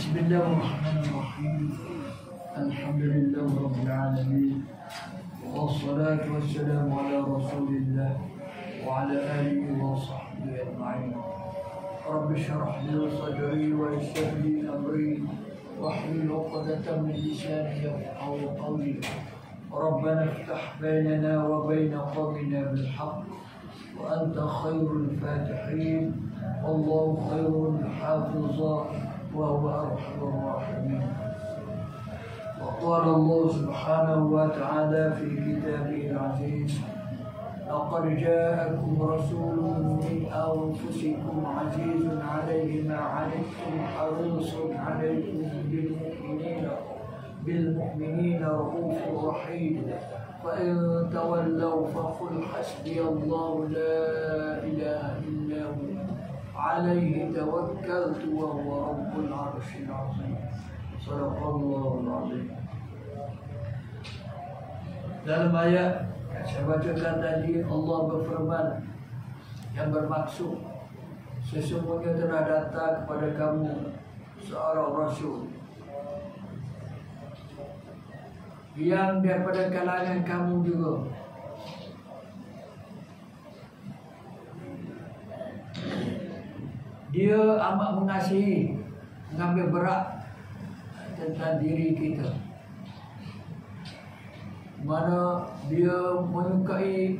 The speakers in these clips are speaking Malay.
Bismillahirrahmanirrahim. Alhamdulillah Rabbil Alamin. Wassalatu wassalamu ala Rasulillah wa ala alihi wa sahbihi ajma'in. Rabbi shrah li sadri wa yassir li amri wahlul 'uqdatam min lisani yafqahu qawli. Rabbana iftah bainana wa bain qawmina bil haqq wa anta khairul fatihin. Wallahu khairul hafizah وهو أرحم الراحمين. وقال الله سبحانه وتعالى في كتابه العزيز: لقد جاءكم رسول من أنفسكم عزيز عليه ما عنتم حريص عليكم بالمؤمنين رؤوف رحيم فإن تولوا فقل حسبي الله لا إله إلا هو عليه توكلت وهو رب العرش العظيم. صدق الله العظيم. Dalam ayat yang saya bacakan tadi, Allah berfirman yang bermaksud sesungguhnya telah datang kepada kamu seorang rasul yang daripada kalangan kamu juga. Dia amat mengasihi, mengambil berat tentang diri kita. Mana dia menyukai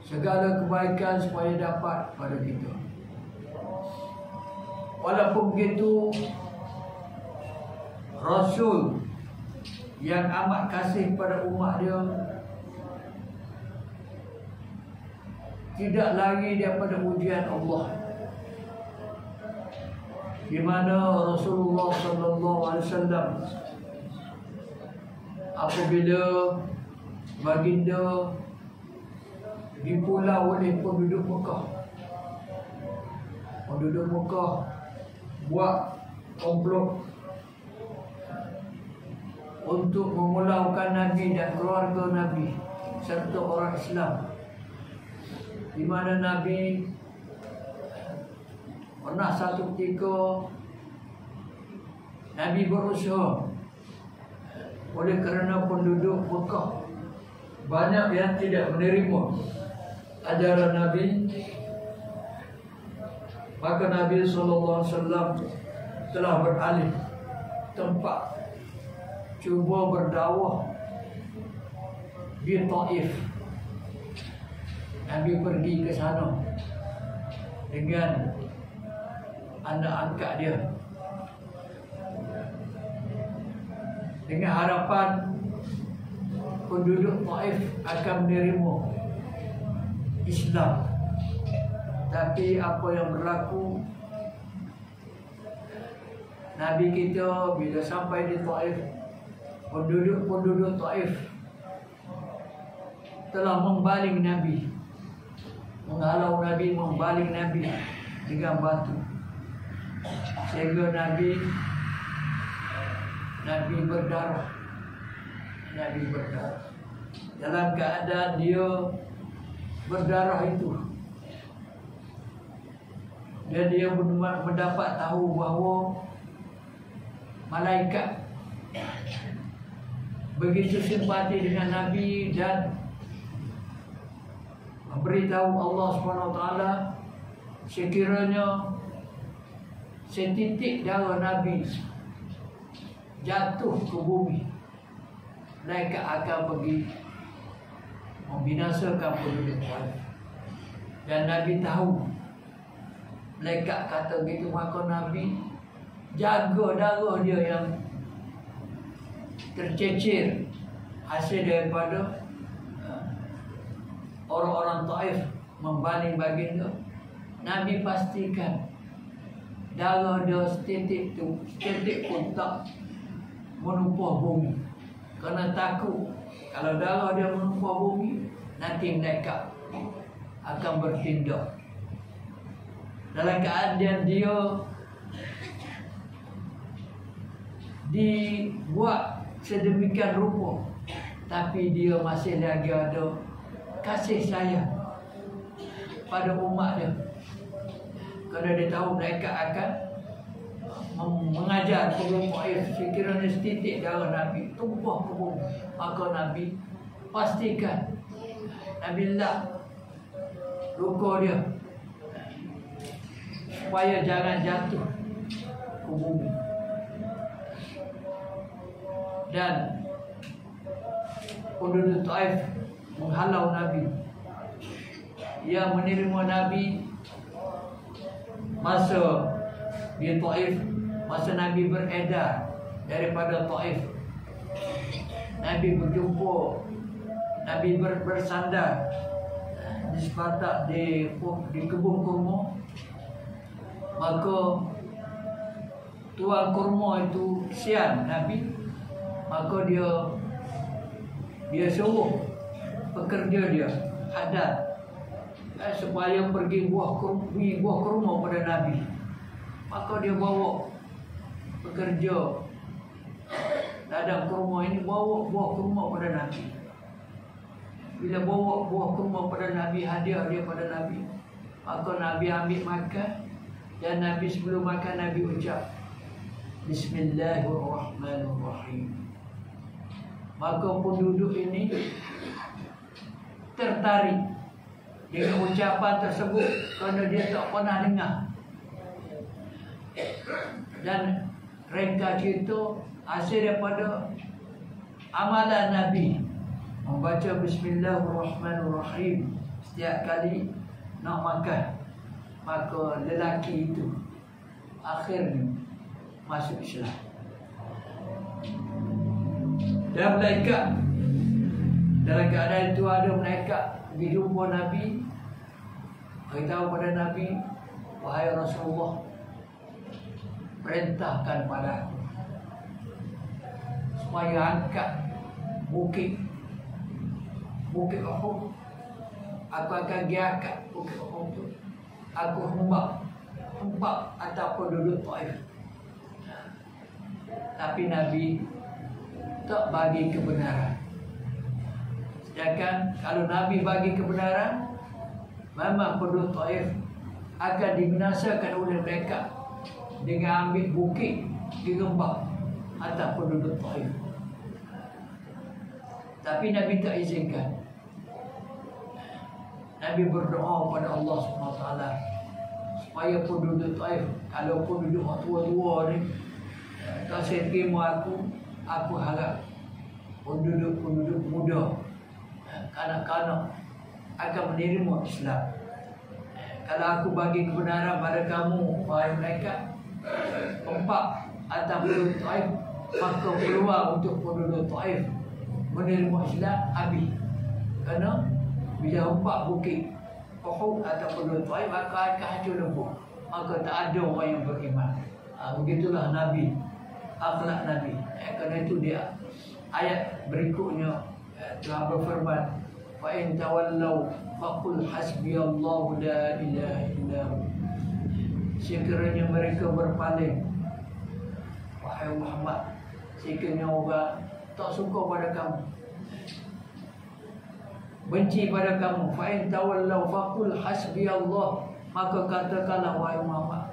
segala kebaikan supaya dapat pada kita. Walaupun begitu, Rasul yang amat kasih pada umat dia tidak lari daripada ujian Allah. Di mana Rasulullah sallallahu alaihi wasallam apabila baginda dipulau oleh penduduk Mekah. Penduduk Mekah buat komplot untuk memulaukan Nabi dan keluarga Nabi serta orang Islam. Di mana Nabi pernah satu ketika Nabi berusaha, oleh kerana penduduk Mekah banyak yang tidak menerima ajaran Nabi, maka Nabi SAW telah beralih tempat cuba berdakwah di Taif. Nabi pergi ke sana dengan anak angkat dia dengan harapan penduduk Taif akan menerima Islam. Tapi apa yang berlaku, Nabi kita bila sampai di Taif, penduduk Taif telah membaling Nabi, menghalau Nabi, membaling Nabi dengan batu, sehingga Nabi berdarah. Nabi berdarah. Dalam keadaan dia berdarah itu, dan dia mendapat tahu bahawa malaikat begitu simpati dengan Nabi dan memberitahu Allah SWT sekiranya setitik darah Nabi jatuh ke bumi, malaikat akan pergi membinasakan penduduk Taif. Dan Nabi tahu, malaikat kata begitu, maka Nabi jaga darah dia yang tercecer hasil daripada orang-orang Taif membaling baginda. Nabi pastikan darah dia setitik pun tak menumpah bumi, kerana takut kalau darah dia menumpah bumi, nanti mereka akan bertindak. Dalam keadaan dia dibuat sedemikian rupa, tapi dia masih lagi ada kasih sayang pada umat dia, kerana dia tahu mereka akan mengajar kebun Taif, sekiranya setitik darah Nabi tumpah ke bumi, maka Nabi pastikan Nabi lap luka dia supaya jangan jatuh ke bumi. Dan penduduk Taif menghalau Nabi. Ia menerima Nabi masa di Taif, masa Nabi beredar daripada Taif. Nabi berjumpa, Nabi bersandar di sepatak di kebun kurma. Maka tuan kurma itu kesian Nabi, maka dia suruh pekerja dia Haddad supaya pergi buah kurma pada Nabi. Maka dia bawa pekerja ladang kurma ini bawa buah kurma pada Nabi. Bila bawa buah kurma pada Nabi, hadiah dia pada Nabi, maka Nabi ambil makan. Dan Nabi sebelum makan, Nabi ucap Bismillahirrahmanirrahim. Maka penduduk ini tertarik dengan ucapan tersebut kerana dia tak pernah dengar. Dan ringkas cerita hasil daripada amalan Nabi membaca Bismillahirrahmanirrahim setiap kali nak makan. Maka lelaki itu akhirnya masuk Islam. Dan malaikat, dalam keadaan itu ada malaikat pergi jumpa Nabi, beritahu pada Nabi, wahai Rasulullah, perintahkan pada aku supaya angkat bukit Uhud. Aku akan angkat bukit Uhud itu. Aku hembak ataupun duduk Taif. Tapi Nabi tak bagi kebenaran. Sedangkan kalau Nabi bagi kebenaran, memang penduduk Taif akan dibinasakan oleh mereka dengan ambil bukit dirembak atas penduduk Taif. Tapi Nabi tak izinkan. Nabi berdoa kepada Allah SWT supaya penduduk Taif, kalau penduduk tua-tua ni tak terima aku harap penduduk muda, kanak-kanak akan menerima Islam. Kalau aku bagi kebenaran pada kamu, wahai mereka, empat atau penduduk Taif, maka peluang untuk penduduk Taif menerima Islam habis. Kerana bila empat bukit Uhud atau penduduk Taif akan hancur lebur, maka tak ada orang yang beriman. Begitulah Nabi, akhlak Nabi. Kerana itu dia ayat berikutnya telah berfirman, fa in tawallaw faqul hasbiyallahu la ilaha illa hu. Sekiranya mereka berpaling, wahai Muhammad, sekiranya orang tak suka pada kamu, benci pada kamu, fa in tawallaw faqul hasbiyallah, maka katakanlah wahai Muhammad,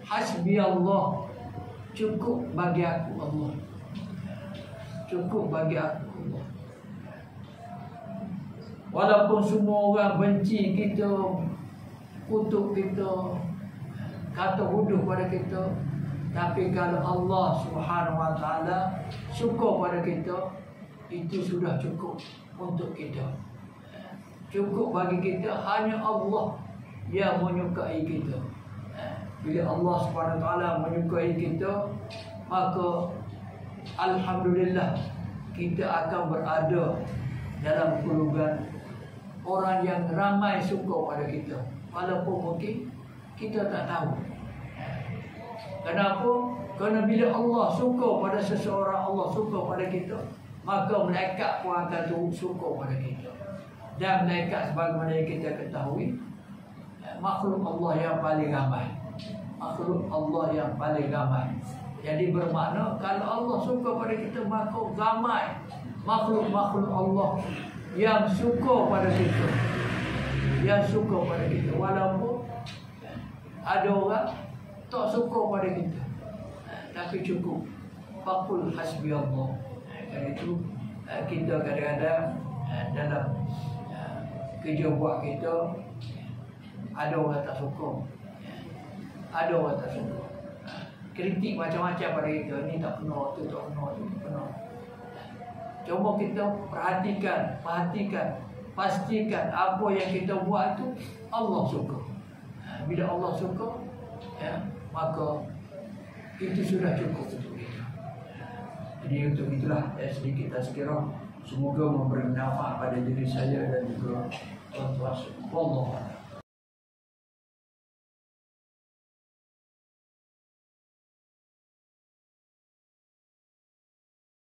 hasbiyallah, cukup bagi aku Allah, cukup bagi aku Allah. Walaupun semua orang benci kita, kutuk kita, kata bodoh pada kita, tapi kalau Allah Subhanahu Wa Taala suka pada kita, itu sudah cukup untuk kita. Cukup bagi kita, hanya Allah yang menyukai kita. Bila Allah Subhanahu Wa Taala menyukai kita, maka alhamdulillah kita akan berada dalam golongan orang yang ramai suka pada kita, walaupun mungkin kita tak tahu. Kenapa? Kerana bila Allah suka pada seseorang, Allah suka pada kita, maka malaikat pun akan suka pada kita. Dan malaikat sebagaimana yang kita ketahui, makhluk Allah yang paling ramai. Makhluk Allah yang paling ramai. Jadi bermakna kalau Allah suka pada kita, maka ramai makhluk-makhluk Allah yang suka pada kita, yang suka pada kita. Walaupun ada orang tak suka pada kita, tapi cukup faqul hasbi Allah. Kerana itu kita kadang-kadang dalam kerja buat kita ada orang tak suka, ada orang tak suka, kritik macam-macam pada kita, ni tak kena, tu tak kena, tu tak kena. Cuba kita perhatikan, pastikan apa yang kita buat tu Allah suka. Bila Allah suka, maka itu sudah cukup untuk kita. Jadi untuk itulah sedikit tazkirah, semoga memberi manfaat pada diri saya dan juga tuan-tuan. Wallahu a'lam.